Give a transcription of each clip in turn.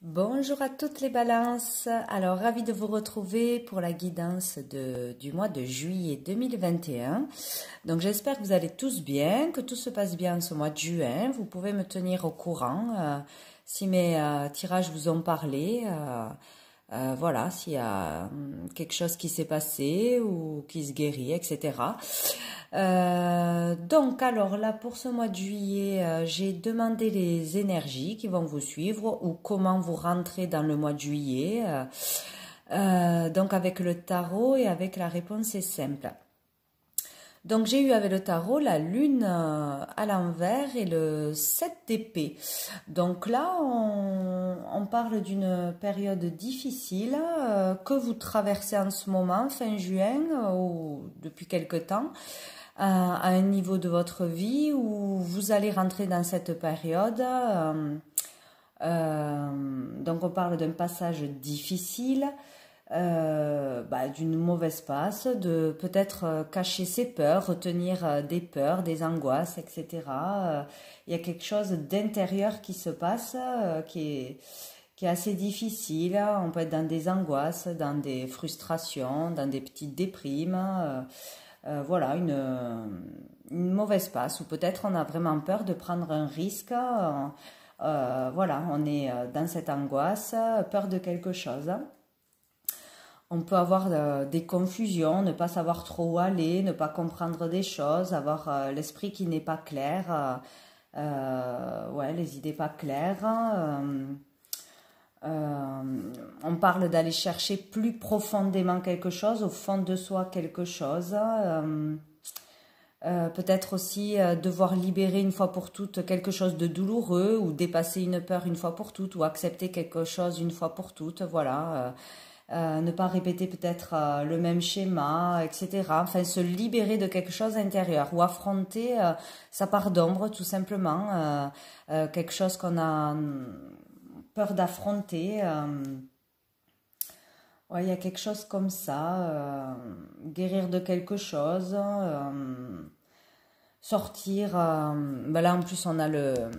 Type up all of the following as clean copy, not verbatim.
Bonjour à toutes les balances, alors ravie de vous retrouver pour la guidance du mois de juillet 2021. Donc j'espère que vous allez tous bien, que tout se passe bien ce mois de juin. Vous pouvez me tenir au courant si mes tirages vous ont parlé. Voilà, s'il y a quelque chose qui s'est passé ou qui se guérit, etc. Donc alors là pour ce mois de juillet, j'ai demandé les énergies qui vont vous suivre ou comment vous rentrez dans le mois de juillet. Donc avec le tarot et avec la réponse est simple. Donc j'ai eu avec le tarot la lune à l'envers et le 7 d'épée. Donc là on parle d'une période difficile que vous traversez en ce moment, fin juin ou depuis quelque temps. À un niveau de votre vie où vous allez rentrer dans cette période. Donc on parle d'un passage difficile, d'une mauvaise passe, de peut-être cacher ses peurs, retenir des peurs, des angoisses, etc. Il y a quelque chose d'intérieur qui se passe, qui est assez difficile. On peut être dans des angoisses, dans des frustrations, dans des petites déprimes. Voilà, une mauvaise passe, ou peut-être on a vraiment peur de prendre un risque. Voilà, on est dans cette angoisse, peur de quelque chose. On peut avoir des confusions, ne pas savoir trop où aller, ne pas comprendre des choses, avoir l'esprit qui n'est pas clair, ouais, les idées pas claires. On parle d'aller chercher plus profondément quelque chose, au fond de soi quelque chose. Peut-être aussi devoir libérer une fois pour toutes quelque chose de douloureux, ou dépasser une peur une fois pour toutes, ou accepter quelque chose une fois pour toutes. Voilà. Ne pas répéter peut-être le même schéma, etc. Enfin, se libérer de quelque chose intérieur, ou affronter sa part d'ombre, tout simplement. Quelque chose qu'on a peur d'affronter. Ouais, il y a quelque chose comme ça. Guérir de quelque chose. Sortir. Là, en plus, on a le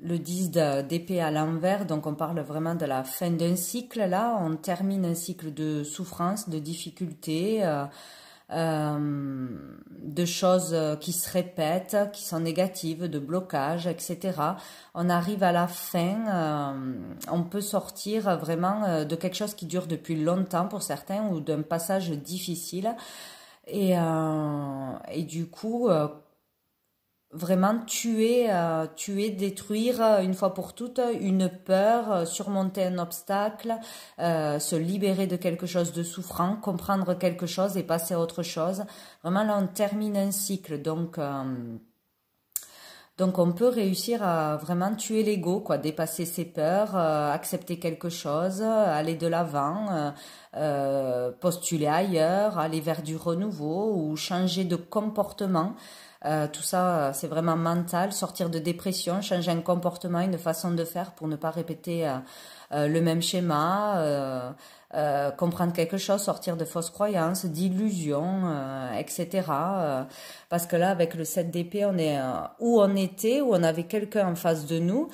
10 d'épée à l'envers. Donc, on parle vraiment de la fin d'un cycle. Là, on termine un cycle de souffrance, de difficultés. De choses qui se répètent, qui sont négatives, de blocages, etc. On arrive à la fin, on peut sortir vraiment de quelque chose qui dure depuis longtemps pour certains, ou d'un passage difficile. Et du coup, vraiment tuer, détruire une fois pour toutes une peur, surmonter un obstacle, se libérer de quelque chose de souffrant, comprendre quelque chose et passer à autre chose. Vraiment là on termine un cycle, donc on peut réussir à vraiment tuer l'ego, quoi, dépasser ses peurs, accepter quelque chose, aller de l'avant, postuler ailleurs, aller vers du renouveau ou changer de comportement. Tout ça, c'est vraiment mental, sortir de dépression, changer un comportement, une façon de faire pour ne pas répéter le même schéma, comprendre quelque chose, sortir de fausses croyances, d'illusions, etc. Parce que là, avec le 7 d'épée, on est où on était, où on avait quelqu'un en face de nous.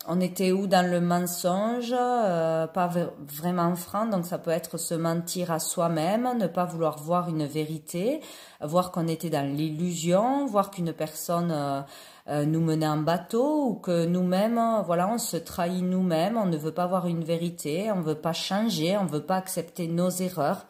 On était où dans le mensonge, pas vraiment franc, donc ça peut être se mentir à soi-même, ne pas vouloir voir une vérité, voir qu'on était dans l'illusion, voir qu'une personne nous menait en bateau, ou que nous-mêmes, voilà, on se trahit nous-mêmes, on ne veut pas voir une vérité, on ne veut pas changer, on ne veut pas accepter nos erreurs.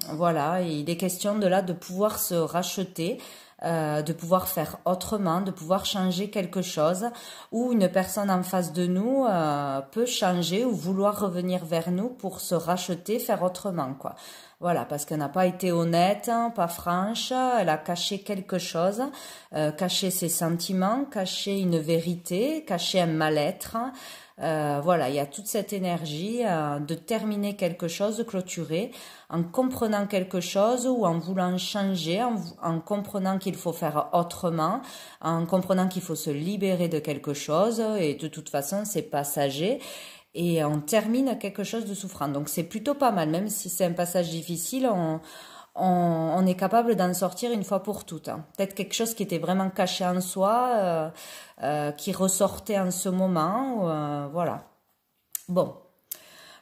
Voilà, et il est question de là de pouvoir se racheter, de pouvoir faire autrement, de pouvoir changer quelque chose, ou une personne en face de nous peut changer ou vouloir revenir vers nous pour se racheter, faire autrement, quoi. Voilà, parce qu'elle n'a pas été honnête, hein, pas franche, elle a caché quelque chose, caché ses sentiments, caché une vérité, caché un mal-être. Voilà, il y a toute cette énergie de terminer quelque chose, de clôturer, en comprenant quelque chose ou en voulant changer, en comprenant qu'il faut faire autrement, en comprenant qu'il faut se libérer de quelque chose, et de toute façon c'est passager. Et on termine quelque chose de souffrant. Donc c'est plutôt pas mal, même si c'est un passage difficile, on est capable d'en sortir une fois pour toutes, hein. Peut-être quelque chose qui était vraiment caché en soi, qui ressortait en ce moment, voilà. Bon.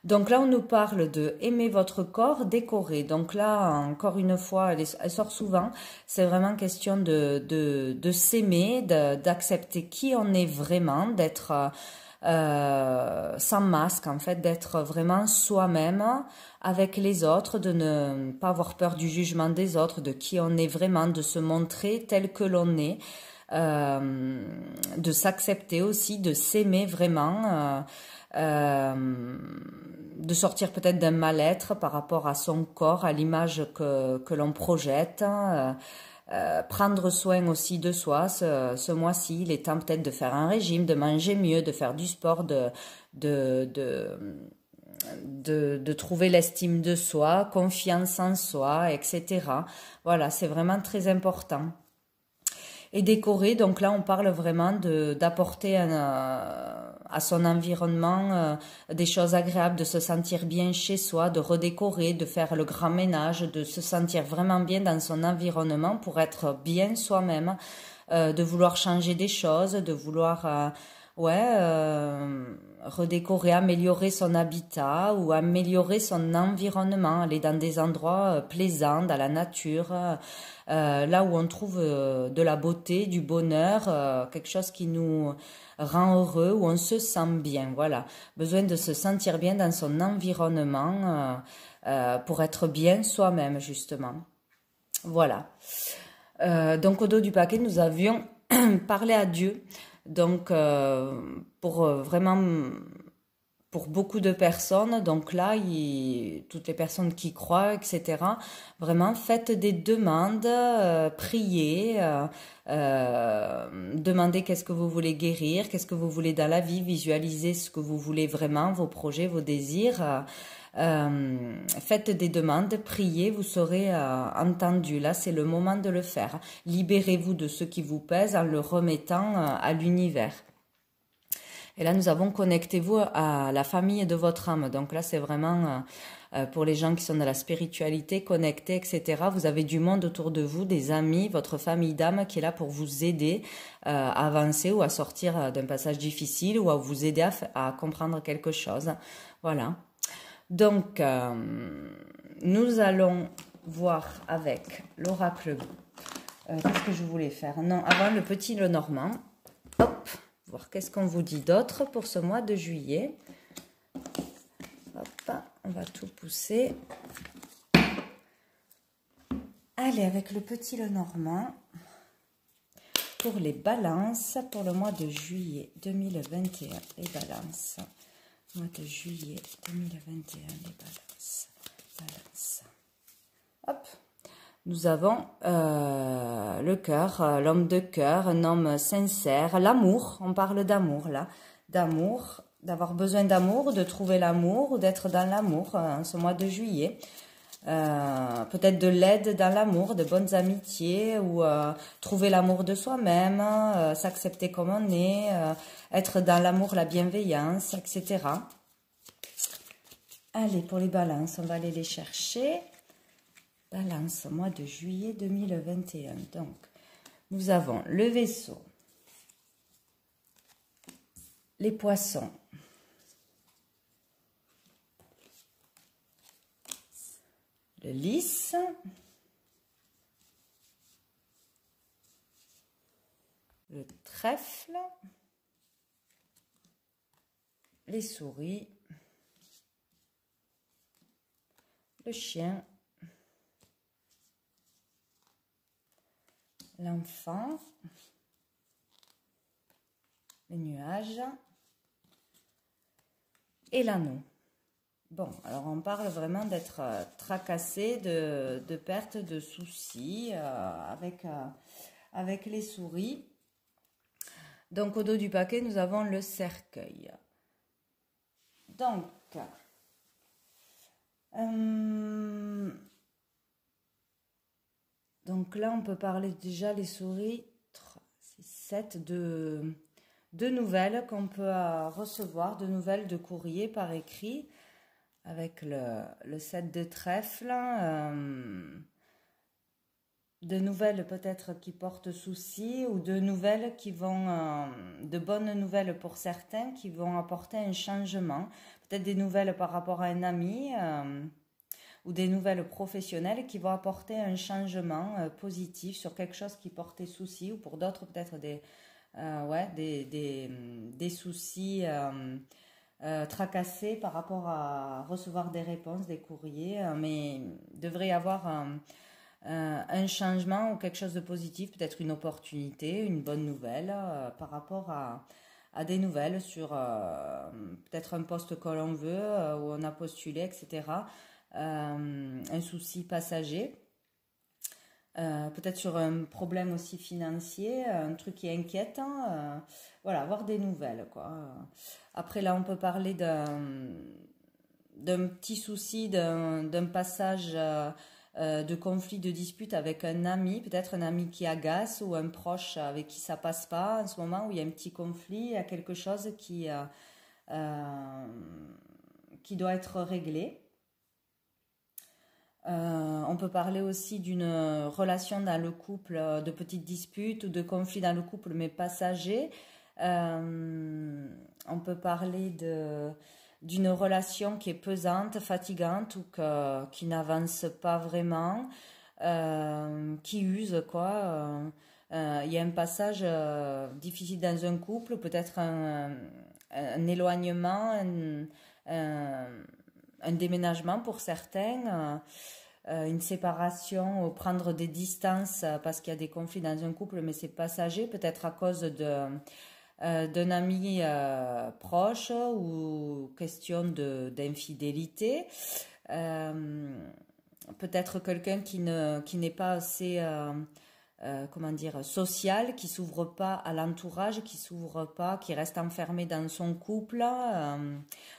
Donc là, on nous parle de aimer votre corps, décorer. Donc là, encore une fois, elle sort souvent. C'est vraiment question de s'aimer, d'accepter qui on est vraiment, d'être sans masque, en fait, d'être vraiment soi-même avec les autres, de ne pas avoir peur du jugement des autres, de qui on est vraiment, de se montrer tel que l'on est. De s'accepter aussi, de s'aimer vraiment, de sortir peut-être d'un mal-être par rapport à son corps, à l'image que l'on projette, prendre soin aussi de soi. Ce mois-ci, il est temps peut-être de faire un régime, de manger mieux, de faire du sport, de trouver l'estime de soi, confiance en soi, etc. Voilà, c'est vraiment très important. Et décorer, donc là on parle vraiment d'apporter à son environnement des choses agréables, de se sentir bien chez soi, de redécorer, de faire le grand ménage, de se sentir vraiment bien dans son environnement pour être bien soi-même, de vouloir changer des choses, de vouloir redécorer, améliorer son habitat ou améliorer son environnement, aller dans des endroits plaisants, dans la nature, là où on trouve de la beauté, du bonheur, quelque chose qui nous rend heureux, où on se sent bien. Voilà, besoin de se sentir bien dans son environnement pour être bien soi-même, justement. Voilà. Donc au dos du paquet, nous avions parlé à Dieu. Donc pour vraiment pour beaucoup de personnes, donc là, toutes les personnes qui croient, etc., vraiment faites des demandes, priez, demandez qu'est-ce que vous voulez guérir, qu'est-ce que vous voulez dans la vie, visualisez ce que vous voulez vraiment, vos projets, vos désirs. Faites des demandes, priez, vous serez entendu. Là, c'est le moment de le faire. Libérez-vous de ce qui vous pèse en le remettant à l'univers. Et là, nous avons connectez-vous à la famille de votre âme. Donc là, c'est vraiment pour les gens qui sont dans la spiritualité, connectés, etc. Vous avez du monde autour de vous, des amis, votre famille d'âme qui est là pour vous aider à avancer ou à sortir d'un passage difficile ou à vous aider à comprendre quelque chose. Voilà. Donc, nous allons voir avec l'oracle. Qu'est-ce que je voulais faire? Non, avant le petit Lenormand. Hop, voir qu'est-ce qu'on vous dit d'autre pour ce mois de juillet. Hop, on va tout pousser. Allez, avec le petit Lenormand. Pour les balances, pour le mois de juillet 2021, les balances. Mois de juillet 2021, les balances. Hop. Nous avons le cœur, l'homme de cœur, un homme sincère, l'amour, on parle d'amour là, d'amour, d'avoir besoin d'amour, de trouver l'amour ou d'être dans l'amour en ce mois de juillet. Peut-être de l'aide dans l'amour, de bonnes amitiés ou trouver l'amour de soi-même, s'accepter comme on est, être dans l'amour, la bienveillance, etc. Allez, pour les balances, on va aller les chercher. Balance, mois de juillet 2021. Donc, nous avons le Verseau, les Poissons, le Lys, le Trèfle, les Souris, le Chien, l'Enfant, les Nuages et l'Anneau. Bon, alors on parle vraiment d'être tracassé, de perte de soucis avec les souris. Donc au dos du paquet, nous avons le cercueil. Donc, là, on peut parler déjà les souris, 7 de nouvelles qu'on peut recevoir, de nouvelles de courrier par écrit, avec le 7 de trèfle. de nouvelles peut-être qui portent souci ou de nouvelles qui vont, de bonnes nouvelles pour certains qui vont apporter un changement. Peut-être des nouvelles par rapport à un ami ou des nouvelles professionnelles qui vont apporter un changement positif sur quelque chose qui portait souci ou pour d'autres peut-être des soucis tracassés par rapport à recevoir des réponses, des courriers, mais il devrait y avoir un changement ou quelque chose de positif, peut-être une opportunité, une bonne nouvelle par rapport à des nouvelles sur peut-être un poste que l'on veut, où on a postulé, etc. Un souci passager. Peut-être sur un problème aussi financier, un truc qui inquiète, hein, voilà, avoir des nouvelles, quoi. Après, là, on peut parler d'un petit souci, d'un passage de conflit, de dispute avec un ami, peut-être un ami qui agace ou un proche avec qui ça passe pas en ce moment, où il y a un petit conflit, il y a quelque chose qui doit être réglé. On peut parler aussi d'une relation dans le couple, de petites disputes ou de conflits dans le couple, mais passagers. On peut parler d'une relation qui est pesante, fatigante ou qui n'avance pas vraiment, qui use, quoi. Il y a un passage difficile dans un couple, peut-être un éloignement, un, un déménagement pour certains, une séparation, prendre des distances parce qu'il y a des conflits dans un couple, mais c'est passager, peut-être à cause d'un ami proche ou question d'infidélité. Peut-être quelqu'un qui n'est pas assez comment dire, social, qui s'ouvre pas à l'entourage, qui s'ouvre pas, qui reste enfermé dans son couple,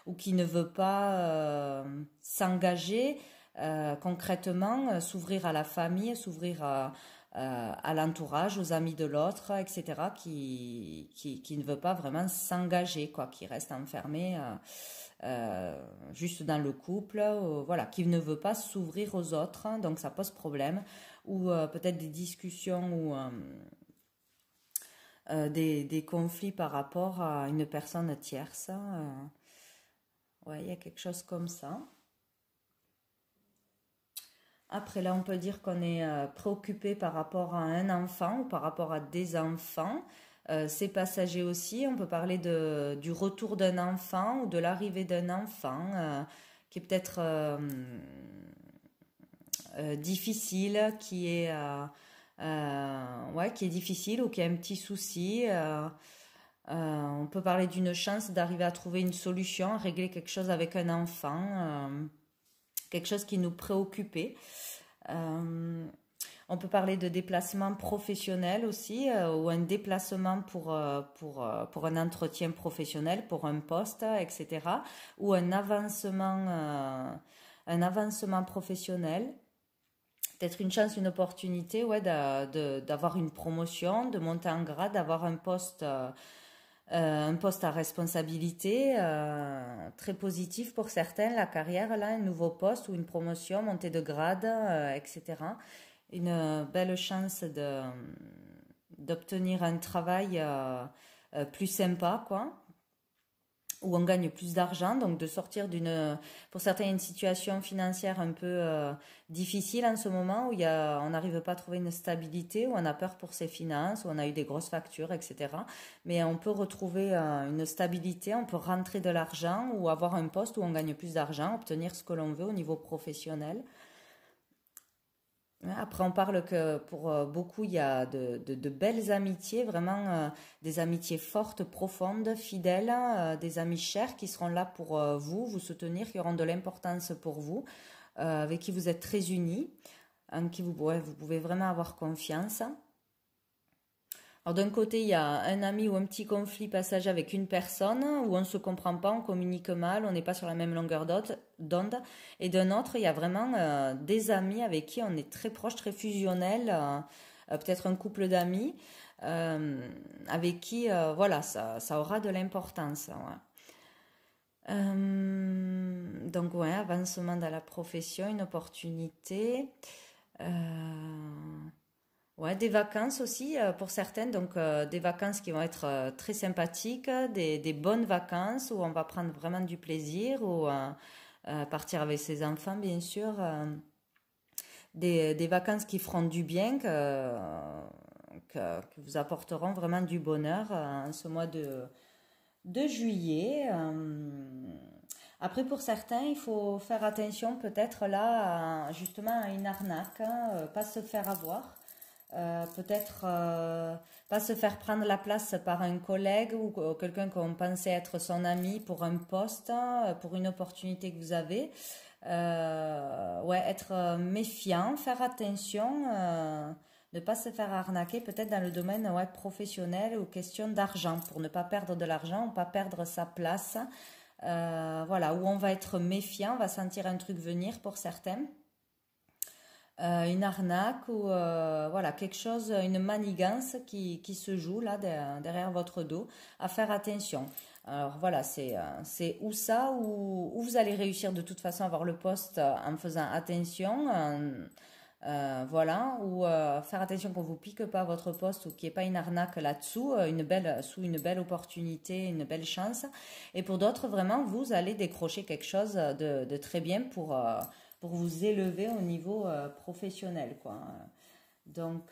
ou qui ne veut pas s'engager concrètement, s'ouvrir à la famille, s'ouvrir à l'entourage, aux amis de l'autre, etc., qui ne veut pas vraiment s'engager, quoi, qui reste enfermé juste dans le couple, voilà, qui ne veut pas s'ouvrir aux autres, hein, donc ça pose problème, ou peut-être des discussions ou des conflits par rapport à une personne tierce. Ouais, il y a quelque chose comme ça. Après, là, on peut dire qu'on est préoccupé par rapport à un enfant ou par rapport à des enfants. C'est passager aussi. On peut parler du retour d'un enfant ou de l'arrivée d'un enfant qui est peut-être difficile, qui est difficile ou qui a un petit souci. On peut parler d'une chance d'arriver à trouver une solution, à régler quelque chose avec un enfant, quelque chose qui nous préoccupait. On peut parler de déplacement professionnel aussi, ou un déplacement pour un entretien professionnel, pour un poste, etc. Ou un avancement professionnel. Peut-être une chance, une opportunité, ouais, d'avoir une promotion, de monter en grade, d'avoir un poste à responsabilité très positif pour certains, la carrière, là, un nouveau poste ou une promotion, montée de grade, etc. Une belle chance d'obtenir un travail plus sympa, quoi, où on gagne plus d'argent, donc de sortir pour certains, une situation financière un peu difficile en ce moment, où on n'arrive pas à trouver une stabilité, où on a peur pour ses finances, où on a eu des grosses factures, etc. Mais on peut retrouver une stabilité, on peut rentrer de l'argent ou avoir un poste où on gagne plus d'argent, obtenir ce que l'on veut au niveau professionnel. Après, on parle que pour beaucoup, il y a de belles amitiés, vraiment des amitiés fortes, profondes, fidèles, des amis chers qui seront là pour vous soutenir, qui auront de l'importance pour vous, avec qui vous êtes très unis, en qui vous pouvez vraiment avoir confiance. Alors d'un côté, il y a un ami ou un petit conflit passager avec une personne où on ne se comprend pas, on communique mal, on n'est pas sur la même longueur d'onde. Et d'un autre, il y a vraiment des amis avec qui on est très proche, très fusionnel, peut-être un couple d'amis avec qui, voilà, ça aura de l'importance. Ouais. Donc ouais, avancement dans la profession, une opportunité. Ouais, des vacances aussi pour certaines, donc des vacances qui vont être très sympathiques, des bonnes vacances où on va prendre vraiment du plaisir, ou partir avec ses enfants bien sûr, des vacances qui feront du bien, que vous apporteront vraiment du bonheur en ce mois de juillet. Après, pour certains, il faut faire attention peut-être là, justement, à une arnaque, hein, pas se faire avoir. Peut-être pas se faire prendre la place par un collègue ou quelqu'un qu'on pensait être son ami pour un poste, pour une opportunité que vous avez. Ouais, être méfiant, faire attention, ne pas se faire arnaquer, peut-être dans le domaine ouais, professionnel ou question d'argent, pour ne pas perdre de l'argent ou pas perdre sa place. Voilà, où on va être méfiant, on va sentir un truc venir pour certains. Une arnaque ou voilà quelque chose, une manigance qui se joue là derrière votre dos, à faire attention. Alors voilà, c'est ou ça ou vous allez réussir de toute façon à avoir le poste en faisant attention, voilà, ou faire attention qu'on vous pique pas votre poste ou qu'il n'y ait pas une arnaque là-dessous, sous une belle opportunité, une belle chance. Et pour d'autres, vraiment, vous allez décrocher quelque chose de très bien pour vous élever au niveau professionnel, quoi. Donc,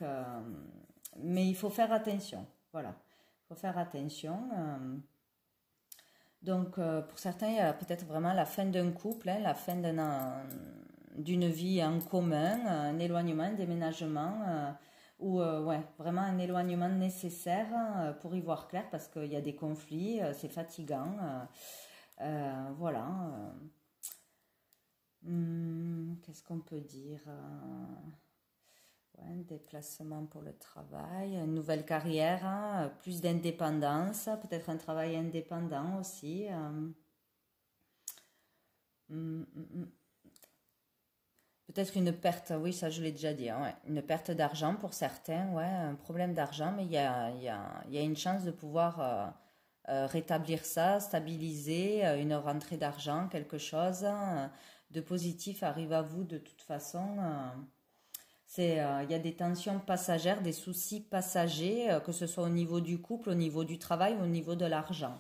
mais il faut faire attention, voilà. Il faut faire attention. Donc, pour certains, il y a peut-être vraiment la fin d'un couple, hein, la fin d'une vie en commun, un éloignement, un déménagement, ou ouais, vraiment un éloignement nécessaire pour y voir clair parce qu'il y a des conflits, c'est fatigant, voilà. Qu'est-ce qu'on peut dire? Ouais, un déplacement pour le travail, une nouvelle carrière, hein, plus d'indépendance, peut-être un travail indépendant aussi. Hum, hum, hum. Peut-être une perte, oui, ça je l'ai déjà dit, hein, ouais. Une perte d'argent pour certains, ouais, un problème d'argent, mais il y a une chance de pouvoir rétablir ça, stabiliser, une rentrée d'argent, quelque chose de positif arrive à vous de toute façon. Il y a des tensions passagères, des soucis passagers, que ce soit au niveau du couple, au niveau du travail, au niveau de l'argent.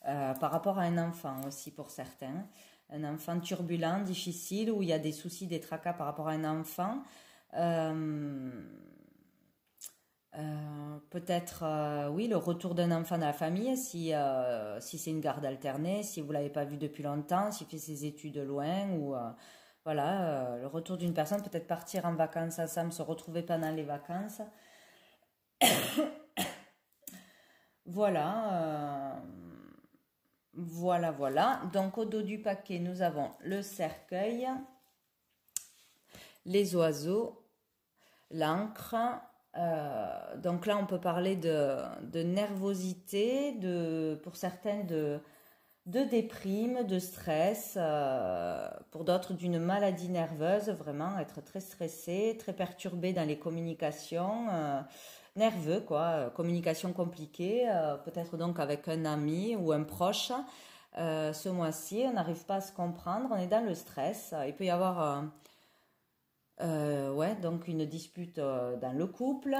Par rapport à un enfant aussi pour certains. Un enfant turbulent, difficile, où il y a des soucis, des tracas par rapport à un enfant. Euh, Peut-être, oui, le retour d'un enfant dans la famille, si c'est une garde alternée, si vous l'avez pas vu depuis longtemps, s'il fait ses études loin, ou voilà, le retour d'une personne, peut-être partir en vacances ensemble, se retrouver pendant les vacances. Voilà, voilà, voilà. Donc au dos du paquet, nous avons le cercueil, les oiseaux, l'encre. Donc là, on peut parler de nervosité, pour certains de déprime, de stress, pour d'autres d'une maladie nerveuse, vraiment être très stressé, très perturbé dans les communications, nerveux quoi, communication compliquée, peut-être donc avec un ami ou un proche. Ce mois-ci, on n'arrive pas à se comprendre, on est dans le stress. Il peut y avoir ouais, donc une dispute dans le couple,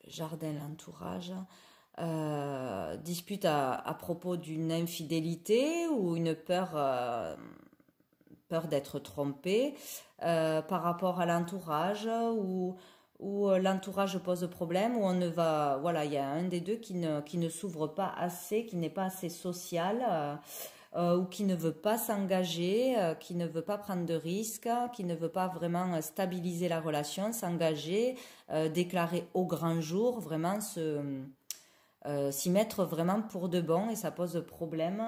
jardin, l'entourage, dispute à propos d'une infidélité ou une peur d'être trompé, par rapport à l'entourage, où l'entourage pose problème, où on ne va, voilà, il y a un des deux qui ne s'ouvre pas assez, qui n'est pas assez social, ou qui ne veut pas s'engager, qui ne veut pas prendre de risques, qui ne veut pas vraiment stabiliser la relation, s'engager, déclarer au grand jour, vraiment s'y mettre vraiment pour de bon, et ça pose problème.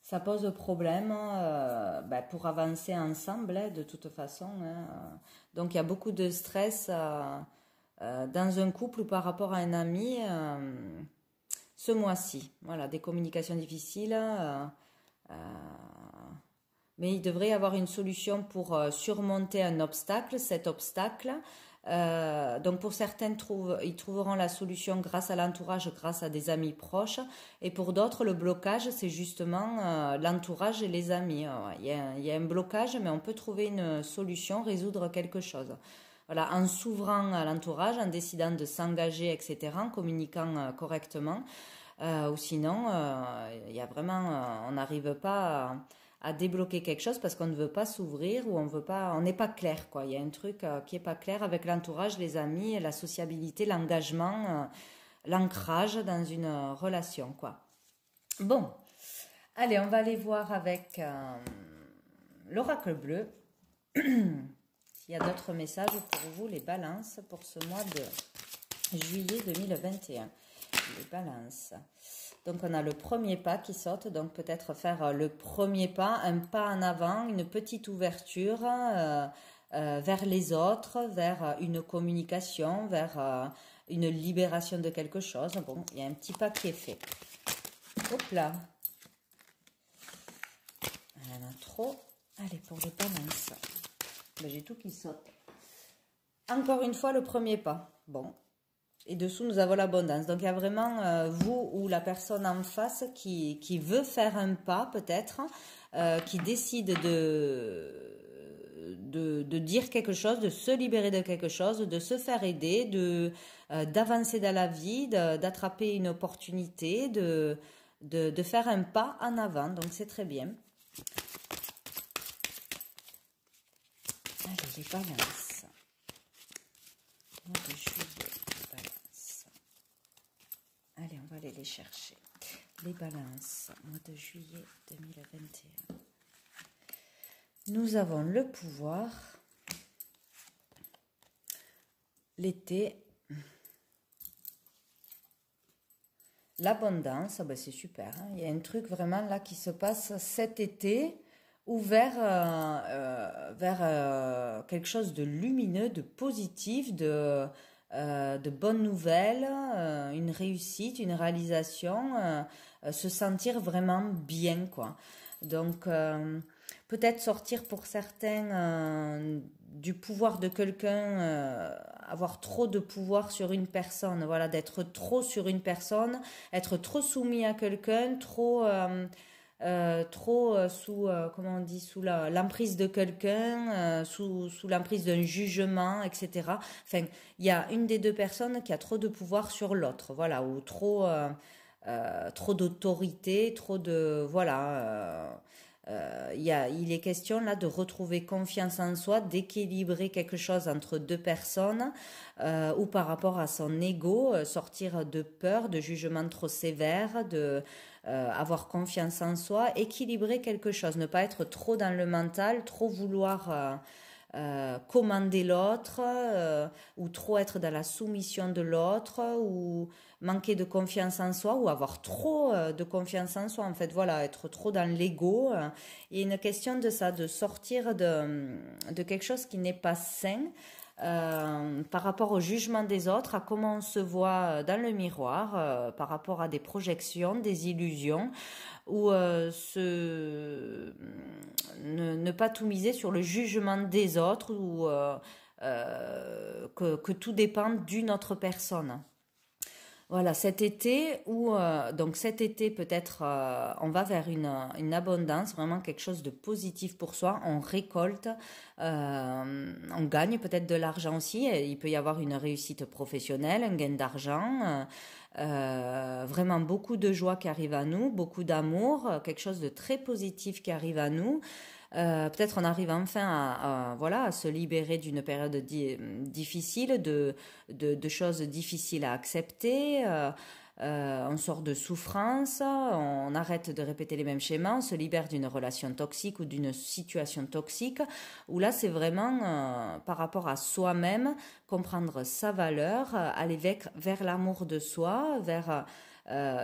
Ça pose problème ben, pour avancer ensemble, hein, de toute façon. Hein. Donc il y a beaucoup de stress dans un couple ou par rapport à un ami ce mois-ci. Voilà, des communications difficiles. Mais il devrait y avoir une solution pour surmonter un obstacle. Cet obstacle, Donc pour certains, ils trouveront la solution grâce à l'entourage, grâce à des amis proches. Et pour d'autres, le blocage, c'est justement l'entourage et les amis. Il y a un blocage, mais on peut trouver une solution, résoudre quelque chose. Voilà, en s'ouvrant à l'entourage, en décidant de s'engager, etc., en communiquant correctement. Ou sinon, il y a vraiment, on n'arrive pas à débloquer quelque chose parce qu'on ne veut pas s'ouvrir ou on veut pas, on n'est pas clair, quoi. Il y a un truc qui est pas clair avec l'entourage, les amis, la sociabilité, l'engagement, l'ancrage dans une relation, quoi. Bon, allez, on va aller voir avec l'oracle bleu. S'il y a d'autres messages pour vous, les balances, pour ce mois de juillet 2021. Les balances. Donc on a le premier pas qui saute, donc peut-être faire le premier pas, un pas en avant, une petite ouverture vers les autres, vers une communication, vers une libération de quelque chose. Bon, il y a un petit pas qui est fait. Hop là. Il y en a trop. Allez, pour les balances. Ben, j'ai tout qui saute. Encore une fois, le premier pas. Bon. Et dessous, nous avons l'abondance. Donc, il y a vraiment vous ou la personne en face qui veut faire un pas, peut-être, qui décide de dire quelque chose, de se libérer de quelque chose, de se faire aider, d'avancer dans la vie, d'attraper une opportunité, de faire un pas en avant. Donc, c'est très bien. Allez, les balances. Mois de juillet. Allez, on va aller les chercher. Les balances, mois de juillet 2021. Nous avons le pouvoir, l'été, l'abondance, ben c'est super. Hein. Il y a un truc vraiment là qui se passe cet été, ouvert vers quelque chose de lumineux, de positif, de bonnes nouvelles, une réussite, une réalisation, se sentir vraiment bien, quoi. Donc, peut-être sortir pour certains du pouvoir de quelqu'un, avoir trop de pouvoir sur une personne, voilà, d'être trop sur une personne, être trop soumis à quelqu'un, trop sous comment on dit, sous l'emprise de quelqu'un, sous l'emprise d'un jugement, etc. Enfin, il y a une des deux personnes qui a trop de pouvoir sur l'autre, voilà, ou trop d'autorité, trop de voilà. Il est question là de retrouver confiance en soi, d'équilibrer quelque chose entre deux personnes ou par rapport à son ego, sortir de peur, de jugement trop sévère, de avoir confiance en soi, équilibrer quelque chose, ne pas être trop dans le mental, trop vouloir commander l'autre ou trop être dans la soumission de l'autre ou manquer de confiance en soi ou avoir trop de confiance en soi, en fait, voilà, être trop dans l'ego. Il y a une question de ça, de sortir de quelque chose qui n'est pas sain par rapport au jugement des autres, à comment on se voit dans le miroir, par rapport à des projections, des illusions, ou ne pas tout miser sur le jugement des autres, ou que tout dépend d'une autre personne. Voilà, cet été, donc cet été peut-être on va vers une abondance, vraiment quelque chose de positif pour soi, on récolte, on gagne peut-être de l'argent aussi, il peut y avoir une réussite professionnelle, un gain d'argent, vraiment beaucoup de joie qui arrive à nous, beaucoup d'amour, quelque chose de très positif qui arrive à nous. Peut-être on arrive enfin voilà, à se libérer d'une période difficile, de choses difficiles à accepter. On sort de souffrance, on arrête de répéter les mêmes schémas, on se libère d'une relation toxique ou d'une situation toxique, où là c'est vraiment par rapport à soi-même, comprendre sa valeur, aller vers l'amour de soi, vers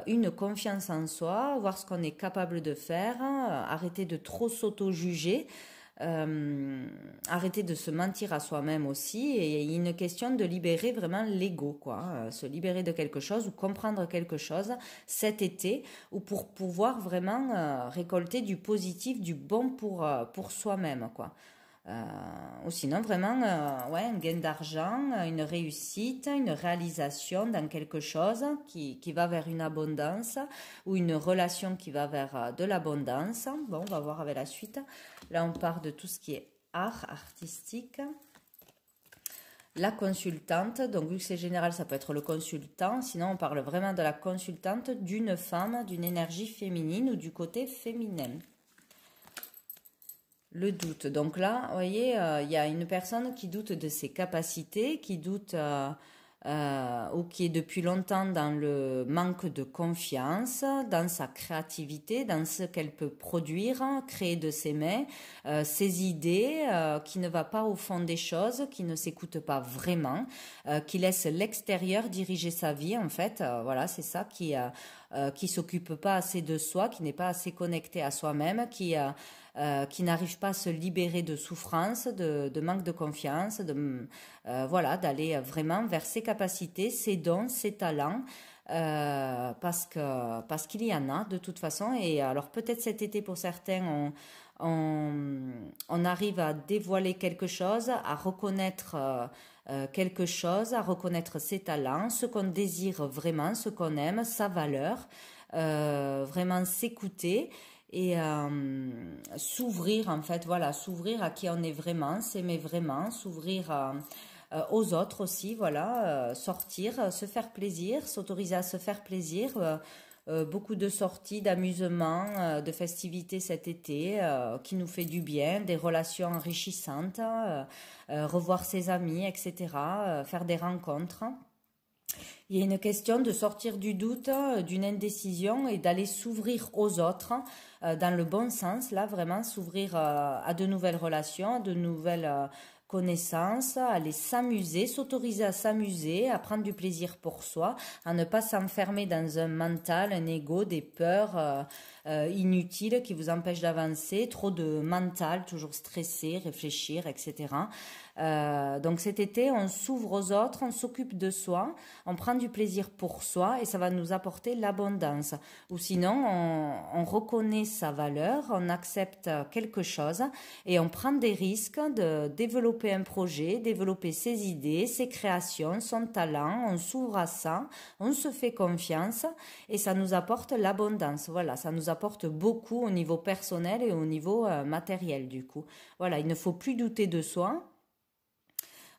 une confiance en soi, voir ce qu'on est capable de faire, arrêter de trop s'auto-juger, arrêter de se mentir à soi-même aussi, et il y a une question de libérer vraiment l'ego, quoi, se libérer de quelque chose ou comprendre quelque chose cet été, ou pour pouvoir vraiment récolter du positif, du bon pour soi-même, quoi. Ou sinon vraiment ouais, un gain d'argent, une réussite, une réalisation dans quelque chose qui va vers une abondance ou une relation qui va vers de l'abondance. Bon, on va voir avec la suite. Là, on part de tout ce qui est art, artistique. La consultante, donc vu que c'est général, ça peut être le consultant. Sinon, on parle vraiment de la consultante, d'une femme, d'une énergie féminine ou du côté féminin. Le doute. Donc là, vous voyez, il y a une personne qui doute de ses capacités, qui doute ou qui est depuis longtemps dans le manque de confiance, dans sa créativité, dans ce qu'elle peut produire, créer de ses mains, ses idées, qui ne va pas au fond des choses, qui ne s'écoute pas vraiment, qui laisse l'extérieur diriger sa vie en fait. Voilà, c'est ça qui s'occupe pas assez de soi, qui n'est pas assez connecté à soi-même, qui n'arrive pas à se libérer de souffrance, de manque de confiance, voilà, d'aller vraiment vers ses capacités, ses dons, ses talents, parce qu'il y en a de toute façon. Et alors peut-être cet été pour certains, on arrive à dévoiler quelque chose, à reconnaître quelque chose, à reconnaître ses talents, ce qu'on désire vraiment, ce qu'on aime, sa valeur, vraiment s'écouter et s'ouvrir en fait, voilà, s'ouvrir à qui on est vraiment, s'aimer vraiment, s'ouvrir aux autres aussi, voilà, sortir, se faire plaisir, s'autoriser à se faire plaisir. Beaucoup de sorties, d'amusement, de festivités cet été qui nous fait du bien, des relations enrichissantes, revoir ses amis, etc., faire des rencontres. Il y a une question de sortir du doute, d'une indécision et d'aller s'ouvrir aux autres dans le bon sens, là vraiment s'ouvrir à de nouvelles relations, à de nouvelles connaissances, à aller s'amuser, s'autoriser à s'amuser, à prendre du plaisir pour soi, à ne pas s'enfermer dans un mental, un ego, des peurs inutiles qui vous empêchent d'avancer, trop de mental, toujours stressé, réfléchir, etc. Donc cet été, on s'ouvre aux autres, on s'occupe de soi, on prend du plaisir pour soi et ça va nous apporter l'abondance. Ou sinon, on reconnaît sa valeur, on accepte quelque chose et on prend des risques de développer un projet, développer ses idées, ses créations, son talent, on s'ouvre à ça, on se fait confiance et ça nous apporte l'abondance. Voilà, ça nous apporte beaucoup au niveau personnel et au niveau matériel du coup. Voilà, il ne faut plus douter de soi,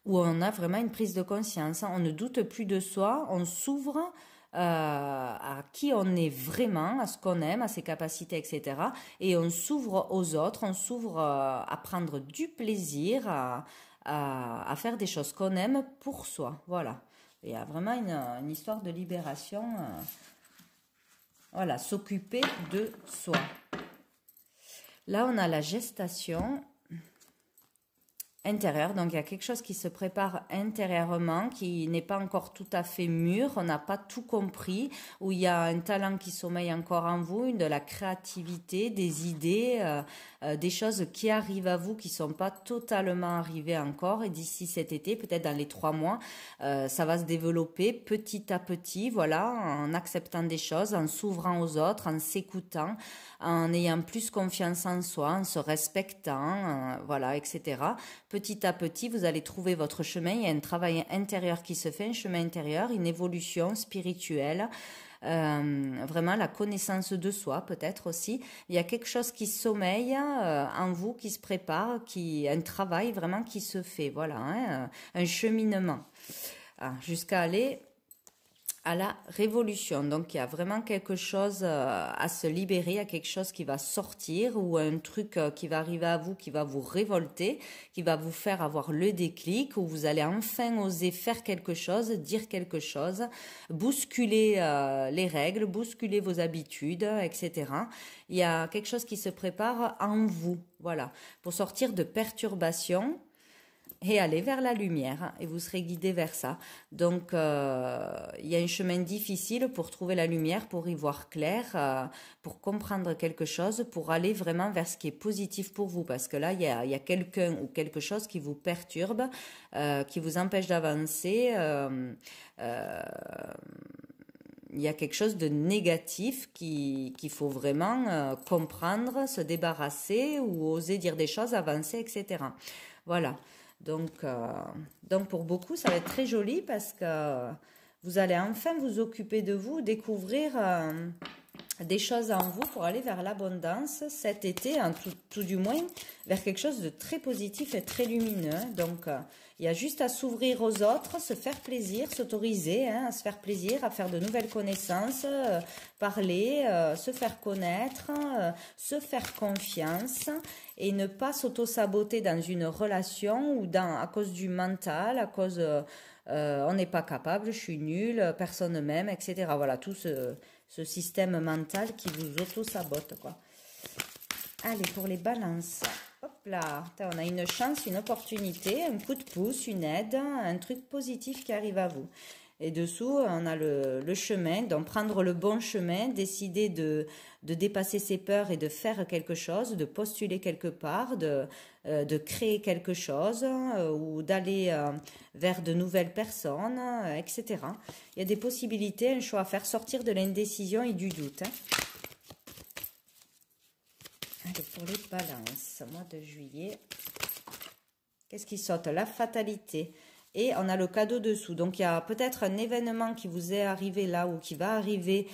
où on a vraiment une prise de conscience. On ne doute plus de soi, on s'ouvre à qui on est vraiment, à ce qu'on aime, à ses capacités, etc. Et on s'ouvre aux autres, on s'ouvre à prendre du plaisir, à faire des choses qu'on aime pour soi. Voilà. Il y a vraiment une histoire de libération. Voilà, s'occuper de soi. Là, on a la gestation intérieur, donc il y a quelque chose qui se prépare intérieurement, qui n'est pas encore tout à fait mûr, on n'a pas tout compris, où il y a un talent qui sommeille encore en vous, de la créativité, des idées, des choses qui arrivent à vous, qui sont pas totalement arrivées encore, et d'ici cet été, peut-être dans les 3 mois, ça va se développer petit à petit, voilà, en acceptant des choses, en s'ouvrant aux autres, en s'écoutant, en ayant plus confiance en soi, en se respectant, voilà, etc. Petit à petit, vous allez trouver votre chemin. Il y a un travail intérieur qui se fait, un chemin intérieur, une évolution spirituelle, vraiment la connaissance de soi peut-être aussi. Il y a quelque chose qui sommeille en vous, qui se prépare, un travail vraiment qui se fait, voilà, hein, un cheminement jusqu'à aller à la révolution. Donc il y a vraiment quelque chose à se libérer, il y a quelque chose qui va sortir ou un truc qui va arriver à vous, qui va vous révolter, qui va vous faire avoir le déclic, où vous allez enfin oser faire quelque chose, dire quelque chose, bousculer les règles, bousculer vos habitudes, etc. Il y a quelque chose qui se prépare en vous, voilà, pour sortir de perturbations et aller vers la lumière, et vous serez guidé vers ça. Donc, il y a un chemin difficile pour trouver la lumière, pour y voir clair, pour comprendre quelque chose, pour aller vraiment vers ce qui est positif pour vous. Parce que là, il y a quelqu'un ou quelque chose qui vous perturbe, qui vous empêche d'avancer. Il il y a quelque chose de négatif qu'il faut vraiment comprendre, se débarrasser ou oser dire des choses, avancer, etc. Voilà. Donc pour beaucoup, ça va être très joli parce que vous allez enfin vous occuper de vous, découvrir des choses en vous pour aller vers l'abondance cet été, hein, tout du moins, vers quelque chose de très positif et très lumineux. Donc, il y a juste à s'ouvrir aux autres, se faire plaisir, s'autoriser à se faire plaisir, à faire de nouvelles connaissances, parler, se faire connaître, se faire confiance et ne pas s'auto-saboter dans une relation ou à cause du mental, à cause on n'est pas capable, je suis nulle, personne ne m'aime, etc. Voilà, tout ce système mental qui vous auto-sabote, quoi. Allez, pour les balances. Hop là, on a une chance, une opportunité, un coup de pouce, une aide, un truc positif qui arrive à vous. Et dessous, on a le chemin, donc prendre le bon chemin, décider de dépasser ses peurs et de faire quelque chose, de postuler quelque part, de créer quelque chose ou d'aller vers de nouvelles personnes, etc. Il y a des possibilités, un choix à faire, sortir de l'indécision et du doute. Allez, pour les balances, mois de juillet, qu'est-ce qui saute? La fatalité. Et on a le cadeau dessous. Donc, il y a peut-être un événement qui vous est arrivé là ou qui va arriver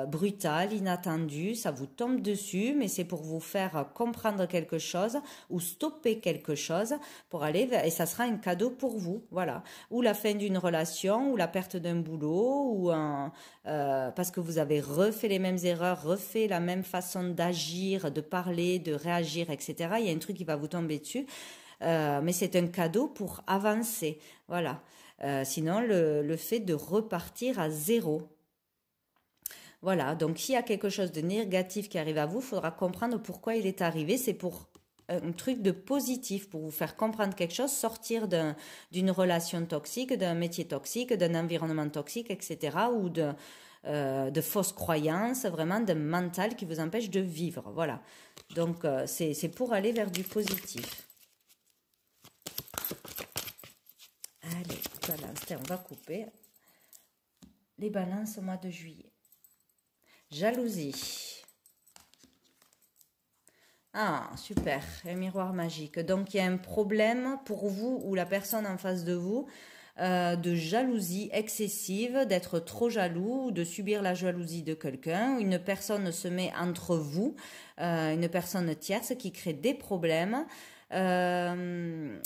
brutal, inattendu. Ça vous tombe dessus, mais c'est pour vous faire comprendre quelque chose ou stopper quelque chose pour aller vers... Et ça sera un cadeau pour vous, voilà. Ou la fin d'une relation, ou la perte d'un boulot, ou parce que vous avez refait les mêmes erreurs, refait la même façon d'agir, de parler, de réagir, etc. Il y a un truc qui va vous tomber dessus. Mais c'est un cadeau pour avancer, voilà. Sinon, le fait de repartir à zéro. Voilà, donc s'il y a quelque chose de négatif qui arrive à vous, il faudra comprendre pourquoi il est arrivé. C'est pour un truc de positif, pour vous faire comprendre quelque chose, sortir d'une relation toxique, d'un métier toxique, d'un environnement toxique, etc. ou de fausses croyances, vraiment d'un mental qui vous empêche de vivre. Voilà, donc c'est pour aller vers du positif. Allez, balance, on va couper les balances au mois de juillet. Jalousie. Ah, super, un miroir magique. Donc, il y a un problème pour vous ou la personne en face de vous de jalousie excessive, d'être trop jaloux, de subir la jalousie de quelqu'un. Une personne se met entre vous, une personne tierce qui crée des problèmes. Il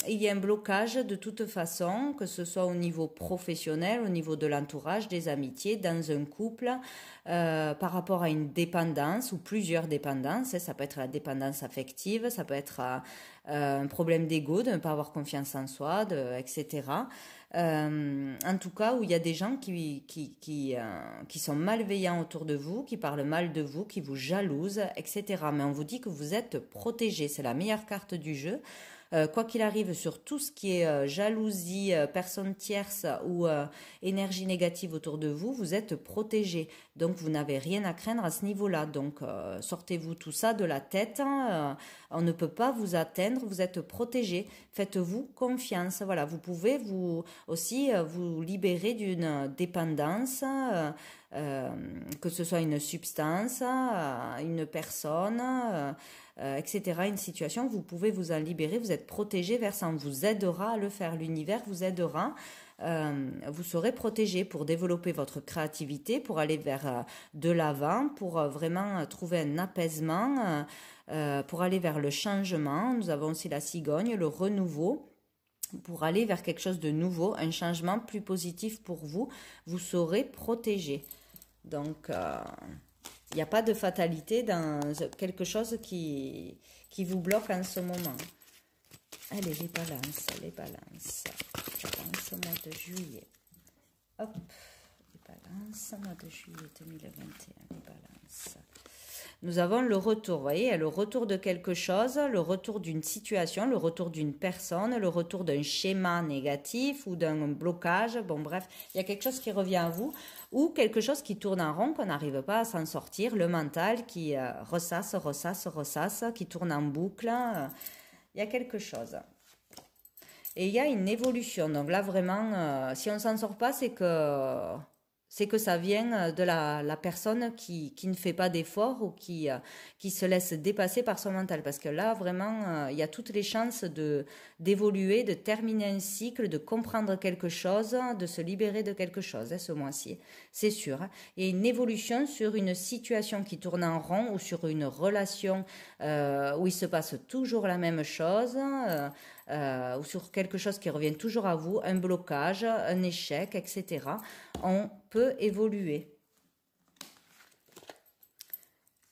y a un blocage de toute façon, que ce soit au niveau professionnel, au niveau de l'entourage, des amitiés, dans un couple, par rapport à une dépendance ou plusieurs dépendances. Ça peut être la dépendance affective, ça peut être un problème d'ego, de ne pas avoir confiance en soi, etc. En tout cas, où il y a des gens qui sont malveillants autour de vous, qui parlent mal de vous, qui vous jalousent, etc. Mais on vous dit que vous êtes protégé. C'est la meilleure carte du jeu. Quoi qu'il arrive sur tout ce qui est jalousie, personne tierce ou énergie négative autour de vous, vous êtes protégé. Donc vous n'avez rien à craindre à ce niveau-là. Donc sortez-vous tout ça de la tête. On ne peut pas vous atteindre. Vous êtes protégé. Faites-vous confiance. Voilà, vous pouvez vous aussi vous libérer d'une dépendance. Que ce soit une substance, une personne, etc., une situation, vous pouvez vous en libérer, vous êtes protégé vers ça, on vous aidera à le faire, l'univers vous aidera, vous serez protégé pour développer votre créativité, pour aller vers de l'avant, pour vraiment trouver un apaisement, pour aller vers le changement. Nous avons aussi la cigogne, le renouveau, pour aller vers quelque chose de nouveau, un changement plus positif pour vous, vous serez protégé. Donc, il n'y a pas de fatalité dans quelque chose qui vous bloque en ce moment. Allez, les balances. Balance au mois de juillet. Hop, les balances, mois de juillet 2021, les balances. Nous avons le retour, vous voyez, le retour de quelque chose, le retour d'une situation, le retour d'une personne, le retour d'un schéma négatif ou d'un blocage. Bon, bref, il y a quelque chose qui revient à vous ou quelque chose qui tourne en rond, qu'on n'arrive pas à s'en sortir, le mental qui ressasse, qui tourne en boucle. Il y a quelque chose. Et il y a une évolution. Donc là, vraiment, si on ne s'en sort pas, c'est que c'est que ça vient de la personne qui ne fait pas d'efforts ou qui se laisse dépasser par son mental. Parce que là, vraiment, il y a toutes les chances d'évoluer, de terminer un cycle, de comprendre quelque chose, de se libérer de quelque chose, ce mois-ci. C'est sûr. Il y a une évolution sur une situation qui tourne en rond ou sur une relation où il se passe toujours la même chose. Ou sur quelque chose qui revient toujours à vous, un blocage, un échec, etc. On peut évoluer.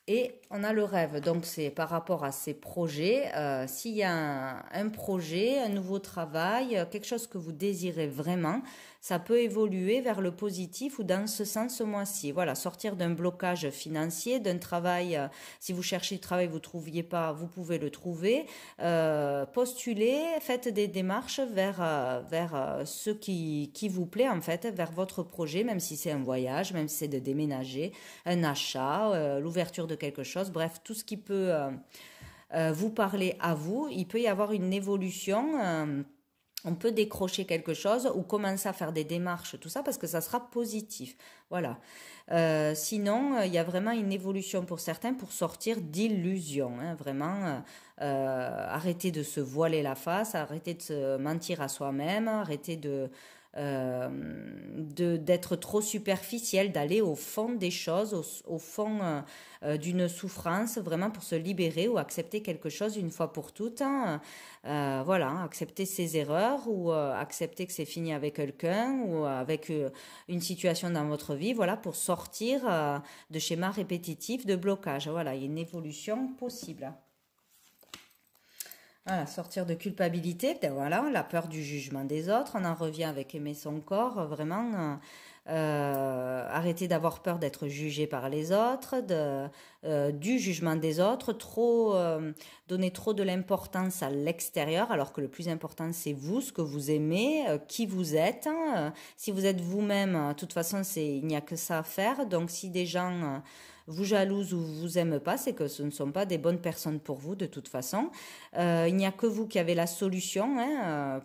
Et on a le rêve, donc c'est par rapport à ces projets. S'il y a un projet, un nouveau travail, quelque chose que vous désirez vraiment, ça peut évoluer vers le positif ou dans ce sens ce mois-ci. Voilà, sortir d'un blocage financier, d'un travail. Si vous cherchez du travail, vous ne trouviez pas, vous pouvez le trouver. Postulez, faites des démarches vers ce qui vous plaît en fait, vers votre projet, même si c'est un voyage, même si c'est de déménager, un achat, l'ouverture de quelque chose, bref, tout ce qui peut vous parler à vous, il peut y avoir une évolution, on peut décrocher quelque chose ou commencer à faire des démarches, tout ça, parce que ça sera positif. Voilà. Sinon, il y a vraiment une évolution pour certains pour sortir d'illusions, hein, vraiment. Arrêter de se voiler la face, arrêter de se mentir à soi-même, arrêter d'être trop superficiel, d'aller au fond des choses, au fond d'une souffrance, vraiment pour se libérer ou accepter quelque chose une fois pour toutes. Hein. Voilà, accepter ses erreurs ou accepter que c'est fini avec quelqu'un ou avec une situation dans votre vie, voilà, pour sortir de schémas répétitifs, de blocage. Voilà, il y a une évolution possible. Voilà, sortir de culpabilité, voilà, la peur du jugement des autres, on en revient avec aimer son corps, vraiment arrêter d'avoir peur d'être jugé par les autres, du jugement des autres, donner trop de l'importance à l'extérieur, alors que le plus important c'est vous, ce que vous aimez, qui vous êtes. Hein, si vous êtes vous-même, de toute façon il n'y a que ça à faire, donc si des gens vous jalousent ou vous aiment pas, c'est que ce ne sont pas des bonnes personnes pour vous de toute façon. Il n'y a que vous qui avez la solution. Hein,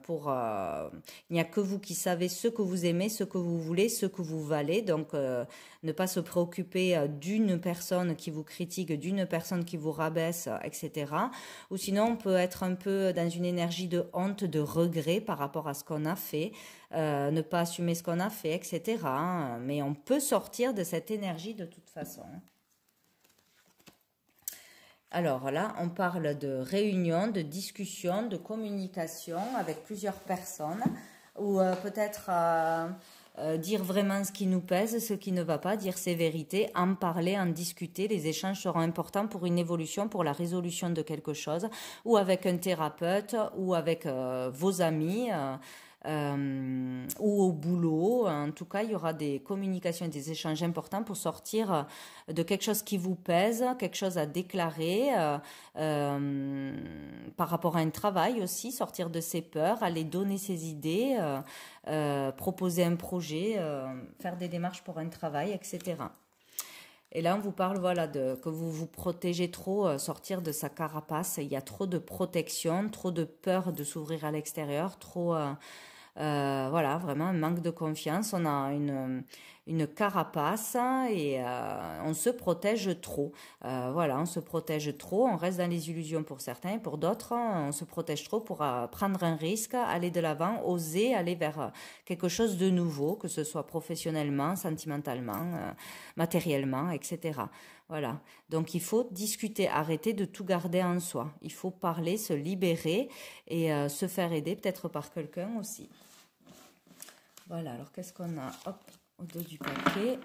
il n'y a que vous qui savez ce que vous aimez, ce que vous voulez, ce que vous valez. Donc, ne pas se préoccuper d'une personne qui vous critique, d'une personne qui vous rabaisse, etc. Ou sinon, on peut être un peu dans une énergie de honte, de regret par rapport à ce qu'on a fait, ne pas assumer ce qu'on a fait, etc. Hein. Mais on peut sortir de cette énergie de toute façon. Alors là, on parle de réunion, de discussion, de communication avec plusieurs personnes ou peut-être dire vraiment ce qui nous pèse, ce qui ne va pas, dire ses vérités, en parler, en discuter. Les échanges seront importants pour une évolution, pour la résolution de quelque chose, ou avec un thérapeute, ou avec vos amis. Ou au boulot. En tout cas, il y aura des communications et des échanges importants pour sortir de quelque chose qui vous pèse, quelque chose à déclarer par rapport à un travail aussi, sortir de ses peurs, aller donner ses idées, proposer un projet, faire des démarches pour un travail, etc. Et là, on vous parle, voilà, que vous vous protégez trop, sortir de sa carapace. Il y a trop de protection, trop de peur de s'ouvrir à l'extérieur, trop, voilà, vraiment un manque de confiance. On a une carapace et on se protège trop. Voilà, on se protège trop. On reste dans les illusions pour certains, et pour d'autres, on se protège trop pour prendre un risque, aller de l'avant, oser aller vers quelque chose de nouveau, que ce soit professionnellement, sentimentalement, matériellement, etc. Voilà. Donc il faut discuter, arrêter de tout garder en soi. Il faut parler, se libérer et se faire aider peut-être par quelqu'un aussi. Voilà, alors qu'est-ce qu'on a? Hop, au dos du paquet,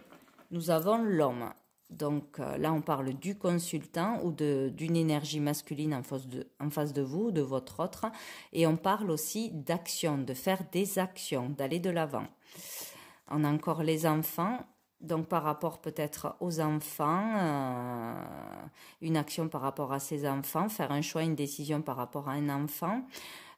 nous avons l'homme. Donc là, on parle du consultant ou d'une énergie masculine en face de vous, de votre autre. Et on parle aussi d'action, de faire des actions, d'aller de l'avant. On a encore les enfants. Donc par rapport peut-être aux enfants, une action par rapport à ses enfants, faire un choix, une décision par rapport à un enfant,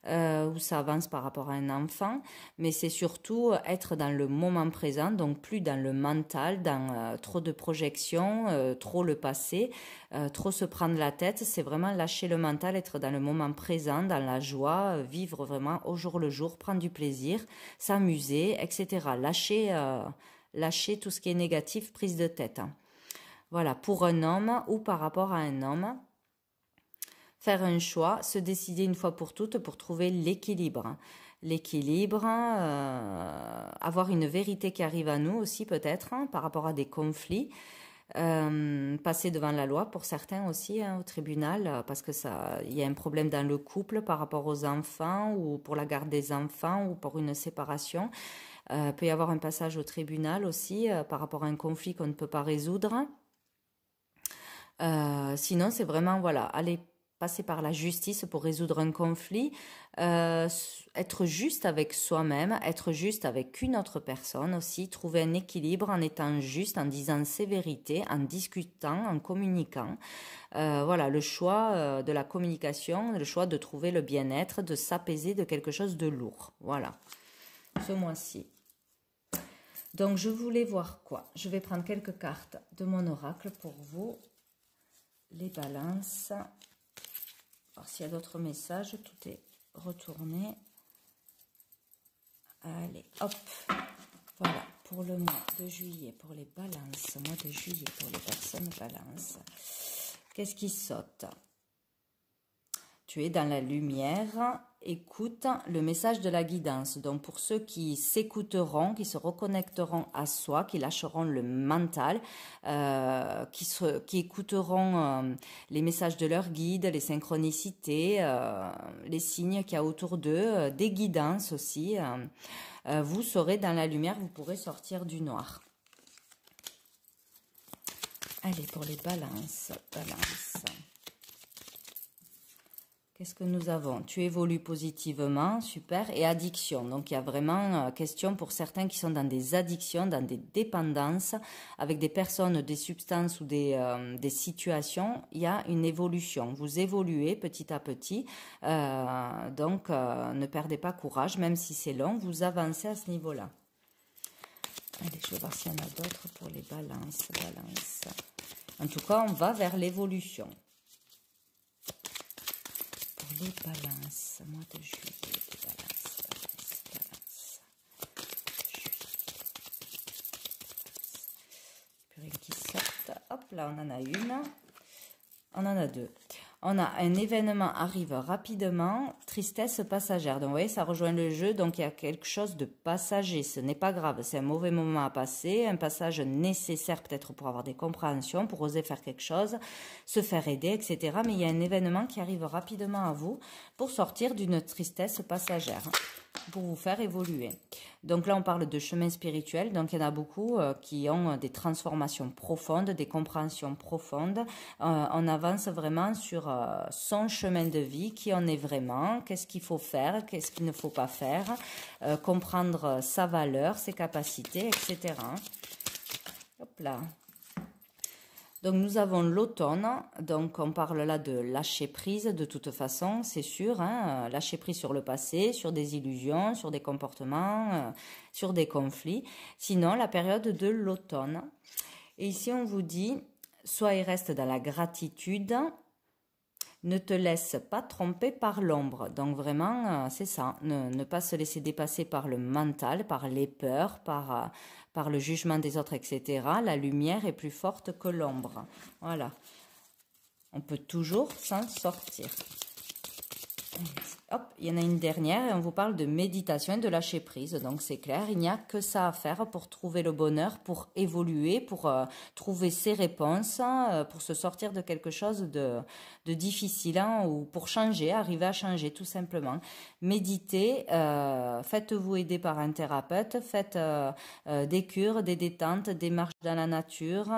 où ça avance par rapport à un enfant, mais c'est surtout être dans le moment présent, donc plus dans le mental, dans trop de projections, trop le passé, trop se prendre la tête, c'est vraiment lâcher le mental, être dans le moment présent, dans la joie, vivre vraiment au jour le jour, prendre du plaisir, s'amuser, etc. lâcher tout ce qui est négatif, prise de tête. Voilà, pour un homme ou par rapport à un homme, faire un choix, se décider une fois pour toutes pour trouver l'équilibre. L'équilibre, avoir une vérité qui arrive à nous aussi peut-être par rapport à des conflits. Passer devant la loi pour certains aussi au tribunal parce que il y a un problème dans le couple par rapport aux enfants ou pour la garde des enfants ou pour une séparation. Peut y avoir un passage au tribunal aussi par rapport à un conflit qu'on ne peut pas résoudre. Sinon, c'est vraiment, voilà, aller passer par la justice pour résoudre un conflit, être juste avec soi-même, être juste avec une autre personne aussi, trouver un équilibre en étant juste, en disant ses vérités, en discutant, en communiquant. Voilà, le choix de la communication, le choix de trouver le bien-être, de s'apaiser de quelque chose de lourd. Voilà, ce mois-ci. Donc, je voulais voir quoi? Je vais prendre quelques cartes de mon oracle pour vous. Les balances. Alors, s'il y a d'autres messages, tout est retourné. Allez, hop. Voilà, pour le mois de juillet, pour les balances. Mois de juillet, pour les personnes balances. Qu'est-ce qui saute? Tu es dans la lumière, écoute le message de la guidance. Donc pour ceux qui s'écouteront, qui se reconnecteront à soi, qui lâcheront le mental, qui écouteront les messages de leur guide, les synchronicités, les signes qu'il y a autour d'eux, des guidances aussi, vous serez dans la lumière, vous pourrez sortir du noir. Allez, pour les balances, qu'est-ce que nous avons? Tu évolues positivement, super, et addiction. Donc, il y a vraiment question pour certains qui sont dans des addictions, dans des dépendances, avec des personnes, des substances ou des situations. Il y a une évolution. Vous évoluez petit à petit. Donc, ne perdez pas courage, même si c'est long, vous avancez à ce niveau-là. Allez, je vais voir s'il y en a d'autres pour les balances. En tout cas, on va vers l'évolution. Les balances, mois de juillet, les balances. Purée qui sortent. Hop là, on en a une. On en a deux. On a un événement arrive rapidement, tristesse passagère. Donc, vous voyez, ça rejoint le jeu. Donc, il y a quelque chose de passager. Ce n'est pas grave. C'est un mauvais moment à passer, un passage nécessaire peut-être pour avoir des compréhensions, pour oser faire quelque chose, se faire aider, etc. Mais il y a un événement qui arrive rapidement à vous pour sortir d'une tristesse passagère, pour vous faire évoluer. Donc là, on parle de chemin spirituel. Donc, il y en a beaucoup qui ont des transformations profondes, des compréhensions profondes. On avance vraiment sur son chemin de vie, qui on est vraiment, qu'est-ce qu'il faut faire, qu'est-ce qu'il ne faut pas faire, comprendre sa valeur, ses capacités, etc. Hop là. Donc, nous avons l'automne. Donc, on parle là de lâcher prise de toute façon, c'est sûr. Hein, lâcher prise sur le passé, sur des illusions, sur des comportements, sur des conflits. Sinon, la période de l'automne. Et ici, on vous dit, soit il reste dans la gratitude, ne te laisse pas tromper par l'ombre. Donc vraiment, c'est ça, ne pas se laisser dépasser par le mental, par les peurs, par le jugement des autres, etc. La lumière est plus forte que l'ombre. Voilà. On peut toujours s'en sortir. Hop, il y en a une dernière et on vous parle de méditation et de lâcher prise. Donc c'est clair, il n'y a que ça à faire pour trouver le bonheur, pour évoluer, pour trouver ses réponses, pour se sortir de quelque chose de difficile, hein, ou pour changer, arriver à changer tout simplement. Méditez, faites-vous aider par un thérapeute, faites des cures, des détentes, des marches dans la nature,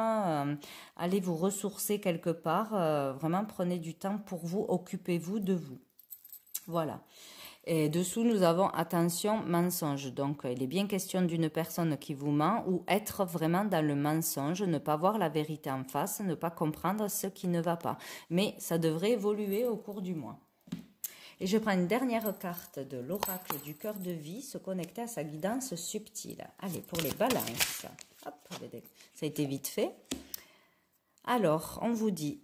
allez vous ressourcer quelque part, vraiment prenez du temps pour vous, occupez-vous de vous. Voilà. Et dessous, nous avons attention, mensonge. Donc, il est bien question d'une personne qui vous ment ou être vraiment dans le mensonge, ne pas voir la vérité en face, ne pas comprendre ce qui ne va pas. Mais ça devrait évoluer au cours du mois. Et je prends une dernière carte de l'oracle du cœur de vie, se connecter à sa guidance subtile. Allez, pour les balances. Hop, ça a été vite fait. Alors, on vous dit...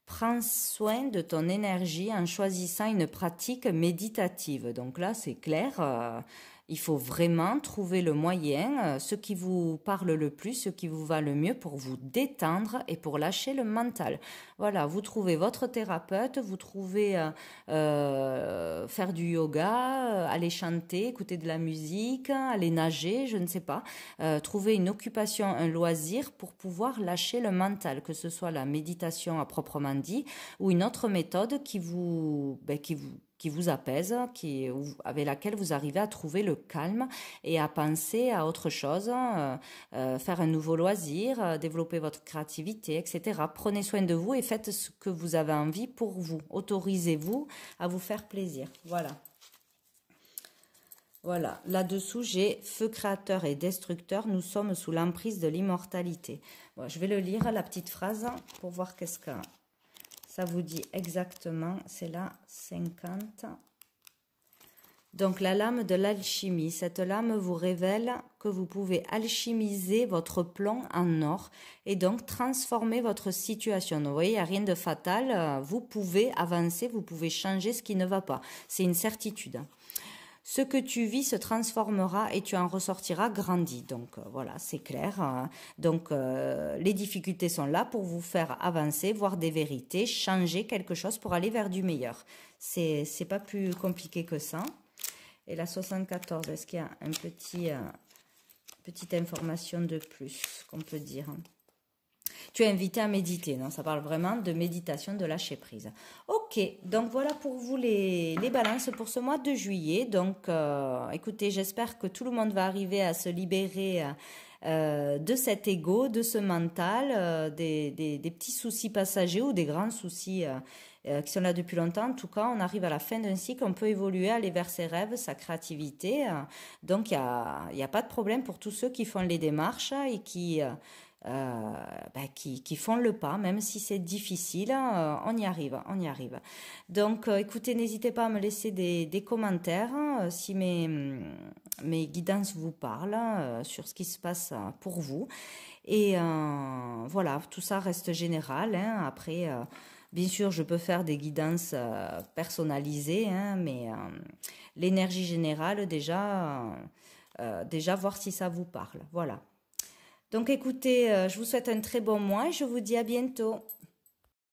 Prends soin de ton énergie en choisissant une pratique méditative. Donc là, c'est clair, Il faut vraiment trouver le moyen, ce qui vous parle le plus, ce qui vous va le mieux pour vous détendre et pour lâcher le mental. Voilà, vous trouvez votre thérapeute, vous trouvez faire du yoga, aller chanter, écouter de la musique, aller nager, je ne sais pas. Trouver une occupation, un loisir pour pouvoir lâcher le mental, que ce soit la méditation à proprement dit ou une autre méthode qui vous apaise, avec laquelle vous arrivez à trouver le calme et à penser à autre chose, faire un nouveau loisir, développer votre créativité, etc. Prenez soin de vous et faites ce que vous avez envie pour vous. Autorisez-vous à vous faire plaisir. Voilà. Voilà, là-dessous, j'ai feu créateur et destructeur, nous sommes sous l'emprise de l'immortalité. Bon, je vais le lire, la petite phrase, pour voir qu'est-ce que ça vous dit exactement. C'est la 50. Donc, la lame de l'alchimie. Cette lame vous révèle que vous pouvez alchimiser votre plomb en or et donc transformer votre situation. Vous voyez, il n'y a rien de fatal. Vous pouvez avancer, vous pouvez changer ce qui ne va pas. C'est une certitude. Ce que tu vis se transformera et tu en ressortiras grandi. Donc voilà, c'est clair. Donc les difficultés sont là pour vous faire avancer, voir des vérités, changer quelque chose pour aller vers du meilleur. C'est pas plus compliqué que ça. Et la 74, est-ce qu'il y a un petite information de plus qu'on peut dire? Tu es invité à méditer, non? Ça parle vraiment de méditation, de lâcher prise. Ok, donc voilà pour vous les balances pour ce mois de juillet. Donc, écoutez, j'espère que tout le monde va arriver à se libérer de cet ego, de ce mental, des petits soucis passagers ou des grands soucis qui sont là depuis longtemps. En tout cas, on arrive à la fin d'un cycle, on peut évoluer, aller vers ses rêves, sa créativité. Donc, il y a pas de problème pour tous ceux qui font les démarches et qui font le pas, même si c'est difficile, on y arrive, on y arrive. Donc, écoutez, n'hésitez pas à me laisser des commentaires si mes guidances vous parlent sur ce qui se passe pour vous. Et voilà, tout ça reste général. Après, bien sûr, je peux faire des guidances personnalisées, mais l'énergie générale, déjà voir si ça vous parle. Voilà. Donc écoutez, je vous souhaite un très bon mois et je vous dis à bientôt.